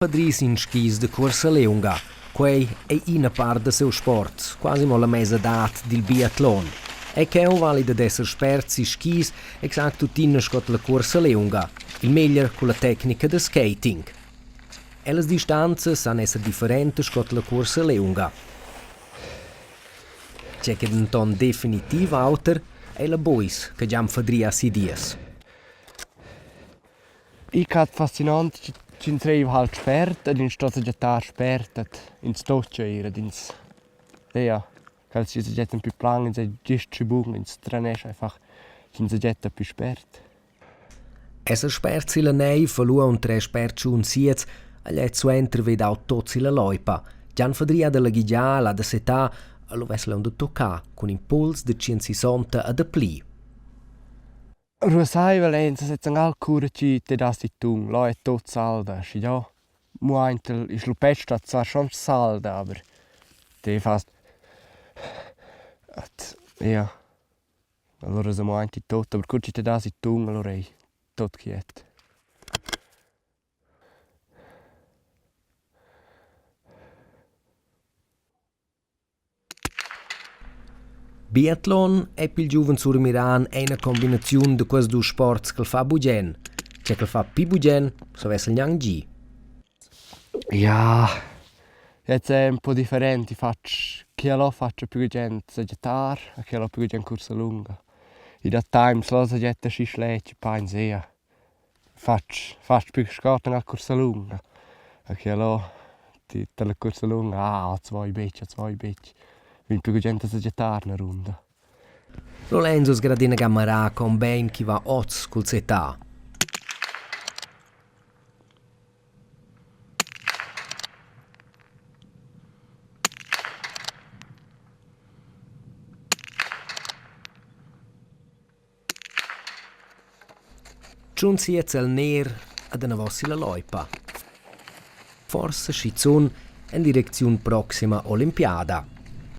Fadri sin skis de corsa lunga. Quei è una parte del seu sport, quasi mo la mesa d'at del biatlon. E che è un valido d'essere esperti skis esatto tutti scott la corsa lunga, il meglio con la tecnica de skating. E le distanze sanno essere differenti scott la corsa lunga. C'è che un ton definitivo outer è la bois che Gian-Fadri ha si dies. Ich fand faszinant, ci treiv halt spert, ed in stossa gettar spertet, in stoccia ira, ins... Ja, weil sie se jetten più plangen, se gist schibung, ins tranesch einfach, ci se jetta più spert. Esser spert si la nei, falua un tre spert un siez, agli è suenter vedau tot si la loipa. Gian-Fadri ha della ghigia, la da setà, a lo ves leon da tocca, con impuls de 160 a da pli. Ruasai Valenza setz angal cura ci te das di tung, lo è tot salda, schi ja. Muaintel is lupet stat zwar schon salda, aber te fast... Ja. Allora se muainti tot, aber cura ci te das di tung, allora è tot chiet. Biatlon è per il giovane surmiran una combinazione di questi due sport che fa bugen. C'è che fa più bugen, so vessel gnang gi. Ja, jetzt è un po' differente, chi lo faccio più gente sagittar e chi lo più gente corsa lunga. I da times lo sagetta si schlecci pains ea. Faccio più scotta nella corsa lunga. E chi lo ti la corsa lunga, zwei becci. Vin più gente sagittar na runda. Lorenzo sgradina gammarà con ben chi va oz col setà. Giunsi jetzt al ner ad una vossi la loipa. Forse schizun in direzione prossima Olimpiada.